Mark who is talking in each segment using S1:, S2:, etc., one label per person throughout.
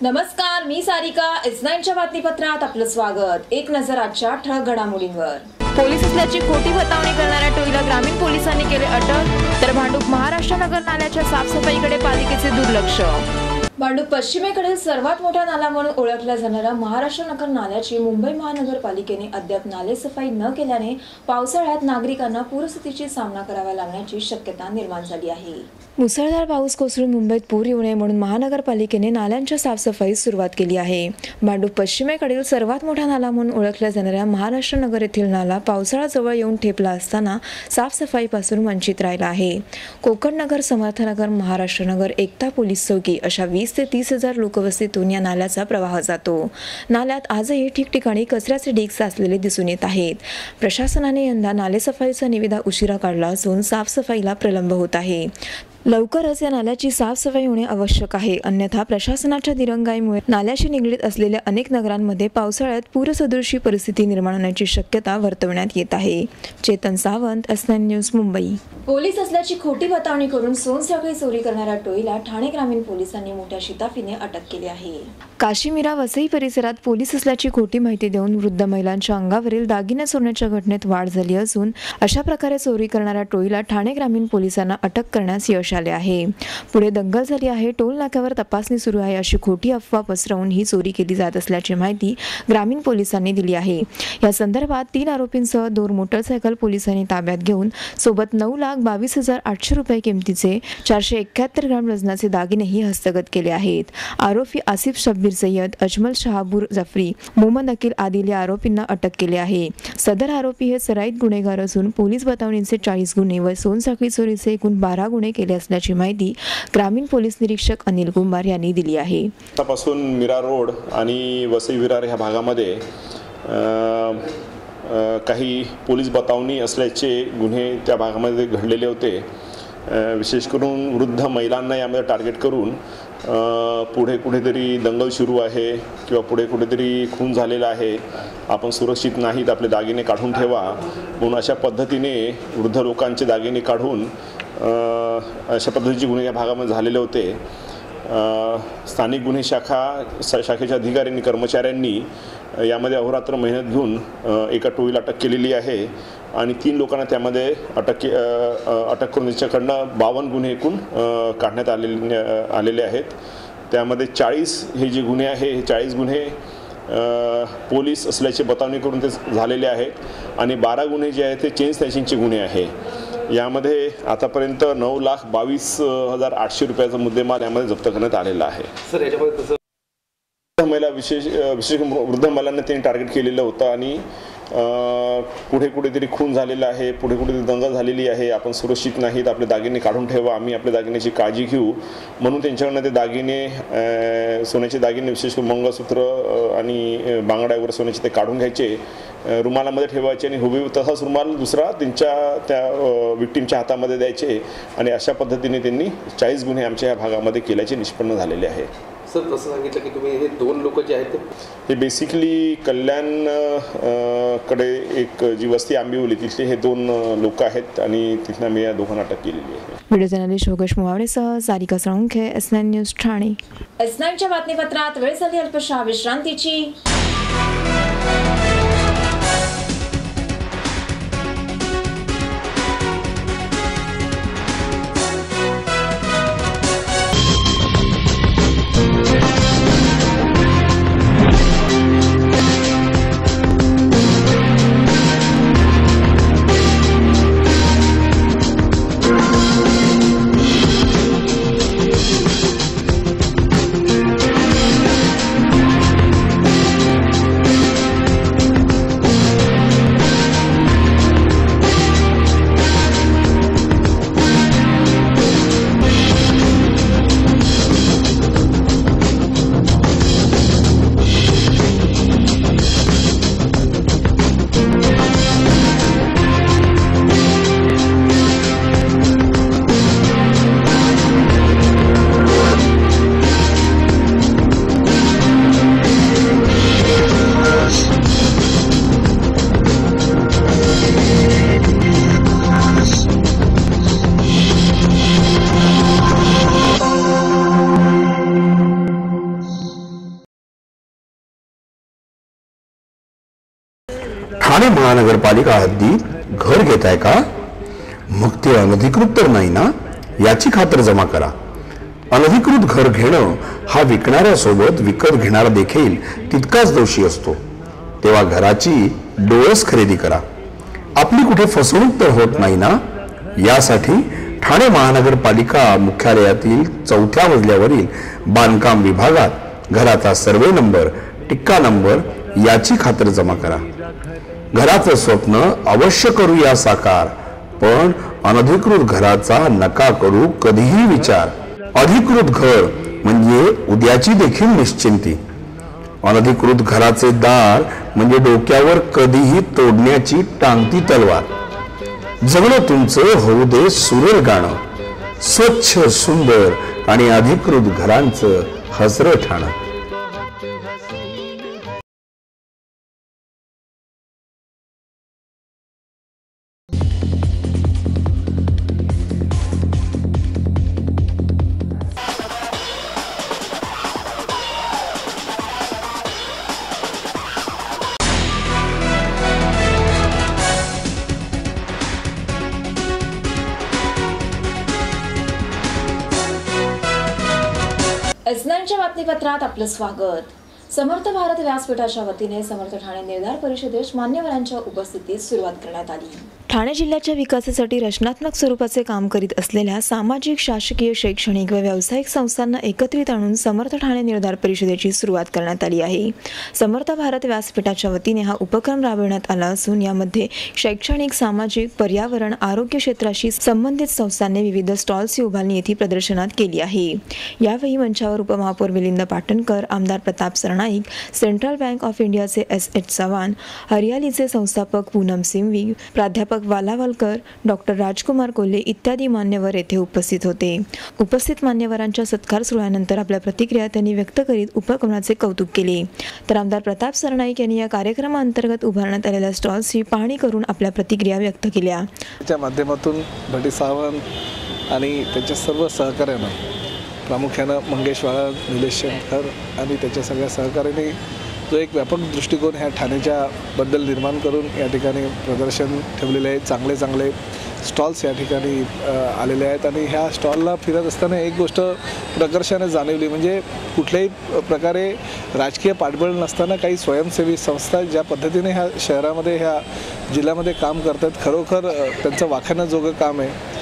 S1: नमस्कार, मी सारिका. S9च्या बातमीपत्रात आपलं स्वागत. एक नजर आजच्या ठळक घडामोडींवर.
S2: पोलीस असल्याची खोटी बतावणी करणाऱ्या टोळीला ग्रामीण पोलिसांनी केले अटक. तर भांडूप महाराष्ट्र नगर नाल्याच्या साफसफाईकडे पालिकेचे दुर्लक्ष.
S1: भांडूप पश्चिमेकडील सर्वात मोठा नाला म्हणून ओळखला जाणारा महाराष्ट्र नगर नाल्याची मुंबई महानगरपालिकेने अद्याप नालेसफाई न केल्याने पावसाळ्यात नागरिकांना पूरस्थितीची सामना करावा लागण्याची शक्यता निर्माण झाली आहे. मुसळधार पाऊस कोसळून मुंबईत पूर येऊ नये म्हणून महानगरपालिकेने नाल्यांच्या साफसफाईस सुरुवात केली आहे. भांडूप पश्चिमेकडील सर्वात मोठा नाला म्हणून ओळखल्या जाणाऱ्या महाराष्ट्र नगर येथील नाला पावसाळ्याजवळ येऊन ठेपला असताना साफसफाईपासून वंचित राहिला आहे. कोकणनगर, समर्थनगर, महाराष्ट्रनगर, एकता पोलीस चौकी अशा 20 ते 30 हजार लोकवस्तीतून या नाल्याचा प्रवाह जातो. नाल्यात आजही ठिकठिकाणी कचऱ्याचे ढीग साचलेले दिसून येत आहेत. प्रशासनाने यंदा नालेसफाईचा निविदा उशिरा काढला असून साफसफाईला प्रलंब होत आहे. लवकरच या नाल्याची साफसफाई होणे आवश्यक आहे, अन्यथा प्रशासनाच्या दिरंगाईमुळे नाल्याशी निगडीत असलेल्या अनेक नगरांमध्ये पावसाळ्यात पूरसदृशी परिस्थिती निर्माण होण्याची शक्यता वर्तवण्यात येत आहे. Chetan Sawant, S9 news, Mumbai. Police असल्याची खोटी बतावणी करून सोनसाखळी चोरी करणाऱ्या टोळीला ठाणे ग्रामीण पोलिसांनी मोठ्या शिताफीने अटक केली आहे. काशीमिरा वसई परिसरात पोलीस असल्याची खोटी माहिती देऊन वृद्ध महिलांच्या अंगावरील दागिने चोरण्याच्या घटनेत वाढ झाली असून अशा प्रकारे चोरी करणाऱ्या टोळीला ठाणे ग्रामीण पोलिसांना अटक करण्यास यश आले आहे. पुढे दंगल झाली आहे, टोल नाक्यावर तपासणी सुरू आहे अशी खोटी अफवा पसरवून ही चोरी केली जात असल्याची माहिती ग्रामीण पोलिसांनी दिली आहे. या संदर्भात 3 आरोपींसह 2 मोटरसायकल पोलिसांनी ताब्यात घेऊन सोबत 9,22,800 रुपये किमतीचे 471 ग्रॅम वजनाचे दागिनेही हस्तगत केले आहेत. आरोपी आसिफ शब्बीर सय्यद, अजमल शहाबूर जफरी, मोहम्मद अकील आदिल या आरोपींना अटक केली आहे. सदर आरोपी हे सराईत गुन्हेगार असून पोलीस बतावणीचे 40 गुन्हे व सोनसाखळी चोरीचे एकूण 12 गुन्हे केले असल्याची माहिती ग्रामीण पोलीस निरीक्षक अनिल कुमार यांनी दिली आहे.
S3: आतापासून मीरा रोड आणि वसई विरार ह्या भागामध्ये काही पोलीस बतावणी असल्याचे गुन्हे त्या भागामध्ये घडलेले होते. विशेष करून वृद्ध महिलांना यामध्ये टार्गेट करून पुढे कुठेतरी दंगल सुरू आहे किंवा पुढे कुठेतरी खून झालेला आहे, आपण सुरक्षित नाहीत, आपले दागिने काढून ठेवा म्हणून अशा पद्धतीने वृद्ध लोकांचे दागिने काढून अशा पद्धतीचे गुन्हे या भागामध्ये झालेले होते. स्थानिक गुन्हे शाखेच्या अधिकाऱ्यांनी, कर्मचाऱ्यांनी यामध्ये अहोरात्र मेहनत घेऊन एका टोळीला अटक केलेली आहे आणि 3 लोकांना त्यामध्ये अटक करून त्याच्याकडनं 52 गुन्हे एकूण काढण्यात आलेले आहेत. त्यामध्ये 40 हे जे गुन्हे आहे, हे 40 गुन्हे पोलीस असल्याची बतावणी करून ते झालेले आहेत आणि 12 गुन्हे जे आहेत ते चेन स्नॅचिंगचे गुन्हे आहे. यामध्ये आतापर्यंत 9,22,800 रुपयाचा मुद्देमाल यामध्ये जप्त करण्यात आलेला आहे.
S4: सर, याच्यामध्ये
S3: महिला विशेष वृद्ध महिलांना त्यांनी टार्गेट केलेलं होतं आणि पुढे कुठेतरी खून झालेला आहे, पुढे कुठेतरी दंगल झालेली आहे, आपण सुरक्षित नाहीत, आपले दागिने काढून ठेवा, आम्ही आपल्या दागिन्याची काळजी घेऊ म्हणून त्यांच्याकडनं ते दागिने, सोन्याचे दागिने, विशेष करून मंगळसूत्र आणि बांगड्या वगैरे सोन्याचे ते काढून घ्यायचे, रुमालामध्ये ठेवायचे आणि हुबेहूब तसाच रुमाल दुसरा त्या विक्टीमच्या हातामध्ये द्यायचे आणि अशा पद्धतीने त्यांनी 40 गुन्हे आमच्या या भागामध्ये केल्याचे निष्पन्न झालेले आहे.
S4: सर, तसं सांगितलं की तुम्ही हे 2 लोक जे आहेत
S3: हे बेसिकली कल्याण कडे एक जी वस्ती आंबिवली तिथले हे 2 लोक आहेत आणि तिथनं आम्ही या दोघांना अटक केलेली आहे.
S2: व्हिडिओ जर्नलिस्ट योगेश मुवाडेसह सारिका साळुंखे, S9 न्यूज, ठाणे.
S1: S9च्या बातमीपत्रात वेळ झाली अल्पशा विश्रांतीची.
S5: ठाणे महानगरपालिका हद्दीत घर घेताय का? मग ते अनधिकृत तर नाही ना, याची खातर जमा करा. अनधिकृत घर घेणं हा विकणाऱ्यासोबत विकत घेणारा देखील तितकाच दोषी असतो. तेव्हा घराची डोळस खरेदी करा. आपली कुठे फसवणूक तर होत नाही ना, यासाठी ठाणे महानगरपालिका मुख्यालयातील 4थ्या मजल्यावरील बांधकाम विभागात घराचा सर्वे नंबर, टिक्का नंबर याची खातर जमा करा. घराचं स्वप्न अवश्य करूया साकार, पण अनधिकृत घराचा नका करू कधीही विचार. अधिकृत घर म्हणजे उद्याची देखील निश्चिंती. अनधिकृत घराचे दार म्हणजे डोक्यावर कधीही तोडण्याची टांगती तलवार. जगणं तुमचं होऊ दे सुरेल गाणं, स्वच्छ सुंदर आणि अधिकृत घरांचं हसरं ठाणं.
S1: एसनाईनच्या बातमीपत्रात आपलं स्वागत. समर्थ भारत व्यासपीठाच्या वतीने समर्थ ठाणे निर्धार परिषदेस मान्यवरांच्या उपस्थितीत सुरुवात करण्यात आली.
S2: ठाणे जिल्ह्याच्या विकासासाठी रचनात्मक स्वरूपाचे काम करीत असलेल्या सामाजिक, शासकीय, शैक्षणिक व व्यावसायिक संस्थांना एकत्रित आणून समर्थ ठाणे निर्धार परिषदेची सुरुवात करण्यात आली आहे. समर्थ भारत व्यासपीठाच्या वतीने हा उपक्रम राबविण्यात आला असून यामध्ये शैक्षणिक, सामाजिक, पर्यावरण, आरोग्य क्षेत्राशी संबंधित संस्थांनी विविध स्टॉल्सची उभारणी येथे प्रदर्शनात केली आहे. यावेळी मंचावर उपमहापौर मिलिंद पाटणकर, आमदार Pratap Sarnaik, central bank of इंडियाचे S.H. चव्हाण, हरियालीचे संस्थापक पूनम सिंघवी, प्राध्यापक वालावलकर, डॉक्टर राजकुमार कोल्हे इत्यादी मान्यवर येथे उपस्थित होते. उपस्थित मान्यवरांच्या सत्कार सोहळ्यानंतर आपल्या प्रतिक्रिया त्यांनी व्यक्त करीत उपक्रमाचे कौतुक केले. तर आमदार प्रताप सरनाईक यांनी या कार्यक्रमाअंतर्गत उभारण्यात आलेल्या स्टॉल्सची पाहणी करून आपल्या प्रतिक्रिया व्यक्त केल्या.
S6: त्या माध्यमातून भटी सावंत आणि त्यांच्या सर्व सहकार्यांना, प्रामुख्यानं मंगेश वाळा, निलेश शंकर आणि त्याच्या सगळ्या सहकार्याने जो एक व्यापक दृष्टिकोन ह्या ठाण्याच्या बद्दल निर्माण करून या ठिकाणी प्रदर्शन ठेवलेले आहे. चांगले चांगले स्टॉल्स या ठिकाणी आलेले आहेत आणि ह्या स्टॉलला फिरत असताना एक गोष्ट प्रकर्षाने जाणवली, म्हणजे कुठल्याही प्रकारे राजकीय पाठबळ नसताना काही स्वयंसेवी संस्था ज्या पद्धतीने ह्या शहरामध्ये, ह्या जिल्ह्यामध्ये काम करतात, खरोखर त्यांचं वाखाणण्याजोगं काम आहे.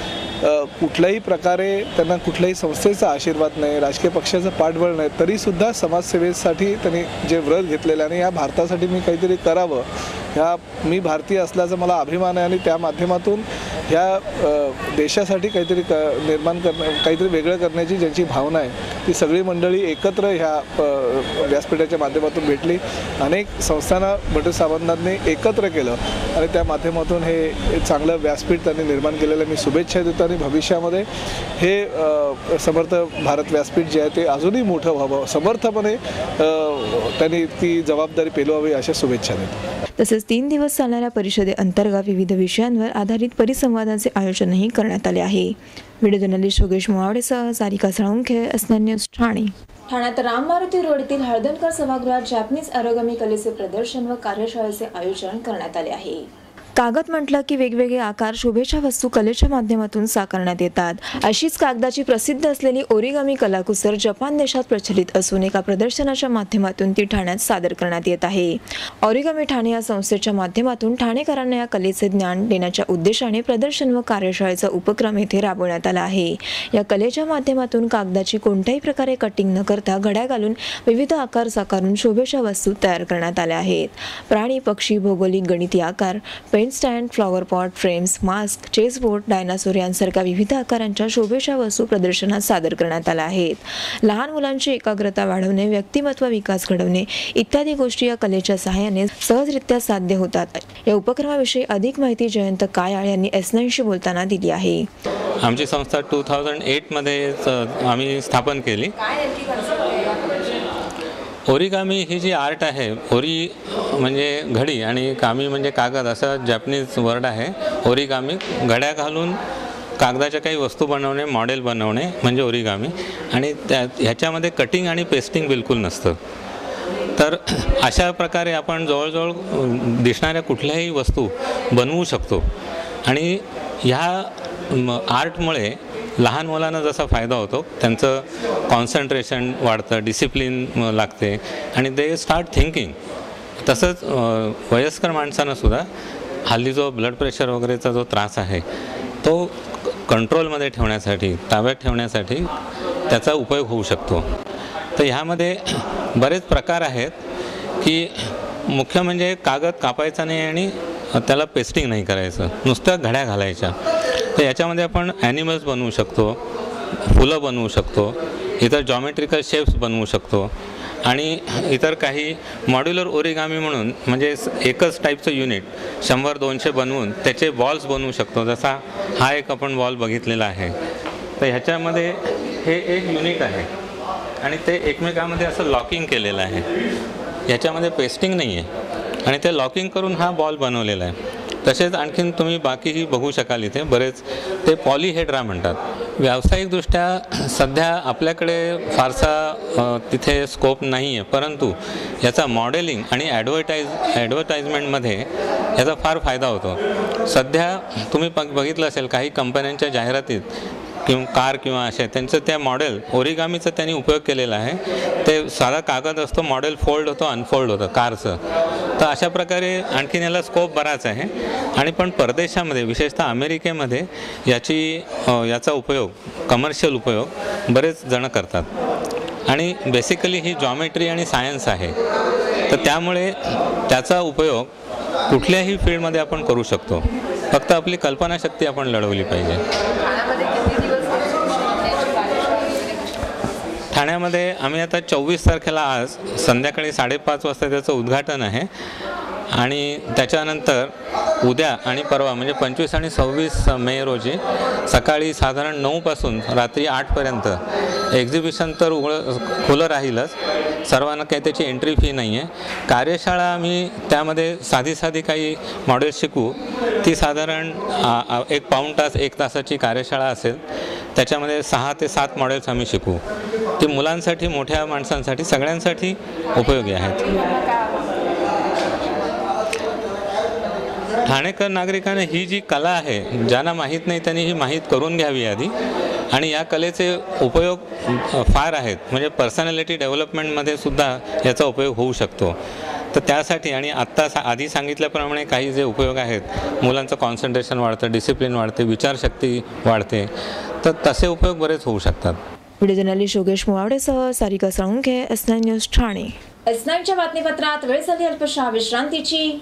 S6: कुठल्याही प्रकारे त्यांना कुठल्याही संस्थेचा आशीर्वाद नाही, राजकीय पक्षाचं पाठबळ नाही, तरीसुद्धा समाजसेवेसाठी त्यांनी जे व्रत घेतलेलं आणि या भारतासाठी मी काहीतरी करावं, ह्या मी भारतीय असल्याचा मला अभिमान आहे आणि त्या माध्यमातून ह्या देशासाठी काहीतरी निर्माण करणं, काहीतरी वेगळं करण्याची ज्यांची भावना आहे, ती सगळी मंडळी एकत्र ह्या व्यासपीठाच्या माध्यमातून भेटली. अनेक संस्थांना भटी सावंतांनी एकत्र केलं आणि त्या माध्यमातून हे चांगलं व्यासपीठ त्यांनी निर्माण केलेलं मी शुभेच्छा देतो आणि भविष्यामध्ये हे समर्थ भारत व्यासपीठ जे आहे ते अजूनही मोठं व्हावं, समर्थपणे त्यांनी ती जबाबदारी पेलवावी अशा शुभेच्छा देतो.
S2: तसेच 3 दिवस चालणाऱ्या परिषदेअंतर्गत विविध विषयांवर आधारित परिसंवादाचे आयोजनही करण्यात आले आहे. व्हिडिओ जर्नलिस्ट योगेश मोवाडेसह सारिका साळुंखे, एसएन न्यूज ठाणे.
S1: ठाण्यात राम मारुती रोड येथील हळदणकर सभागृहात जॅपनीज अरोगमी कलेचे प्रदर्शन व कार्यशाळेचे आयोजन करण्यात आले आहे.
S2: कागद म्हटलं की वेगवेगळे आकार, शोभेच्या वस्तू कलेच्या माध्यमातून साकारण्यात येतात. अशीच कागदाची प्रसिद्ध असलेली ओरिगामी कलाकुसर जपान देशात प्रचलित असून एका प्रदर्शनाच्या माध्यमातून ती ठाण्यात सादर करण्यात येत आहे. ओरिगामी ठाणे या संस्थेच्या माध्यमातून ठाणेकरांना या कलेचे ज्ञान देण्याच्या उद्देशाने प्रदर्शन व कार्यशाळेचा उपक्रम येथे राबवण्यात आला आहे. या कलेच्या माध्यमातून कागदाची कोणत्याही प्रकारे कटिंग न करता घड्या घालून विविध आकार साकारून शोभेच्या वस्तू तयार करण्यात आल्या आहेत. प्राणी, पक्षी, भौगोलिक, गणिती आकार, stand, flower pot, frames, mask, chessboard, dinosaur यांसारख्या विविध आकारांच्या शोभेच्या वस्तू प्रदर्शनात सादर करण्यात आल्या आहेत. लहान मुलांची एकाग्रता वाढवणे, व्यक्तिमत्व विकास घडवणे इत्यादी गोष्टी या कलेच्या सहाय्याने सहजरित्या साध्य होतात. या उपक्रमाविषयी अधिक माहिती जयंत कायाळ यांनी S9शी बोलताना दिली आहे.
S7: आमची संस्था 2008 मध्ये आम्ही स्थापन केली. ओरिगामी ही जी आर्ट आहे, ओरी म्हणजे घडी आणि कामी म्हणजे कागद, असा जॅपनीज वर्ड आहे. ओरिगामी घड्या घालून कागदाच्या काही वस्तू बनवणे, मॉडेल बनवणे म्हणजे ओरिगामी. आणि ह्याच्यामध्ये कटिंग आणि पेस्टिंग बिलकुल नसतं. तर अशा प्रकारे आपण जवळजवळ दिसणाऱ्या कुठल्याही वस्तू बनवू शकतो. आणि ह्या आर्टमुळे लहान मुलांना जसा फायदा होतो, त्यांचं कॉन्सन्ट्रेशन वाढतं, डिसिप्लिन लागते आणि दे स्टार्ट थिंकिंग. तसंच वयस्कर माणसांनासुद्धा हल्ली जो ब्लड प्रेशर वगैरेचा जो त्रास आहे तो कंट्रोलमध्ये ठेवण्यासाठी, ताब्यात ठेवण्यासाठी त्याचा उपयोग होऊ शकतो. तर ह्यामध्ये बरेच प्रकार आहेत की मुख्य म्हणजे कागद कापायचा नाही आणि त्याला पेस्टिंग नाही करायचं, नुसत्या घड्या घालायच्या. तर याच्यामध्ये आपण ॲनिमल्स बनवू शकतो, फुलं बनवू शकतो, इतर जॉमेट्रिकल शेप्स बनवू शकतो आणि इतर काही मॉड्युलर ओरिगामी म्हणून म्हणजे एकच टाईपचं युनिट 100-200 बनवून त्याचे बॉल्स बनवू शकतो. जसा हा एक आपण बॉल बघितलेला आहे. तर ह्याच्यामध्ये हे एक युनिट आहे आणि ते एकमेकांमध्ये असं लॉकिंग केलेलं आहे. ह्याच्यामध्ये पेस्टिंग नाही आहे आणि ते लॉकिंग करून हा बॉल बनवलेला आहे. तसेच आणखीन तुम्ही बाकीही बघू शकाल इथे बरेच, ते पॉलीहेड्रा म्हणतात. व्यावसायिकदृष्ट्या सध्या आपल्याकडे फारसा तिथे स्कोप नाही आहे, परंतु याचा मॉडेलिंग आणि ॲडव्हर्टाइजमेंटमध्ये याचा फार फायदा होतो. सध्या तुम्ही बघितलं असेल काही कंपन्यांच्या जाहिरातीत किंवा कार किंवा असे त्यांचं त्या मॉडेल ओरिगामीचा त्यांनी उपयोग केलेला आहे. ते साधा कागद असतो, मॉडेल फोल्ड होतो, अनफोल्ड होतं कारचं. तर अशा प्रकारे आणखीन याला स्कोप बराच आहे. आणि पण परदेशामध्ये विशेषतः अमेरिकेमध्ये याचा उपयोग, कमर्शियल उपयोग बरेच जण करतात. आणि बेसिकली ही जॉमेट्री आणि सायन्स आहे, तर त्यामुळे त्याचा उपयोग कुठल्याही फील्डमध्ये आपण करू शकतो. फक्त आपली कल्पनाशक्ती आपण लढवली पाहिजे. ठाण्यामध्ये आम्ही आता 24 तारखेला आज संध्याकाळी 5:30 वाजता त्याचं उद्घाटन आहे आणि त्याच्यानंतर उद्या आणि परवा म्हणजे 25 आणि 26 मे रोजी सकाळी साधारण 9 पासून रात्री 8 पर्यंत एक्झिबिशन तर खुलं राहीलच. सर्वांना काही त्याची एंट्री फी नाही आहे. कार्यशाळा आम्ही त्यामध्ये साधी काही मॉडेल्स शिकू. ती साधारण 1 पाऊण तास 1 तासाची कार्यशाळा असेल. त्याच्यामध्ये 6 ते 7 मॉडेल्स आम्ही शिकू. ती मुलांसाठी, मोठ्या माणसांसाठी, सगळ्यांसाठी उपयोगी आहेत. ठाणेकर नागरिकांना ही जी कला आहे, ज्यांना माहीत नाही त्यांनी ही माहीत करून घ्यावी आधी. आणि या कलेचे उपयोग फार आहेत, म्हणजे पर्सनॅलिटी डेव्हलपमेंटमध्ये सुद्धा याचा उपयोग होऊ शकतो. तर त्यासाठी आणि आत्ता आधी सांगितल्याप्रमाणे काही जे उपयोग आहेत, मुलांचं कॉन्सन्ट्रेशन वाढतं, डिसिप्लिन वाढते, विचारशक्ती वाढते, तर तसे उपयोग बरेच होऊ शकतात.
S2: व्हिडिओ जर्नलिस्ट योगेश मुवाडेसह सारिका साळुंखे, S9 न्यूज ठाणे.
S1: S9च्या बातमीपत्रात वेळ झाली अल्पशा विश्रांतीची.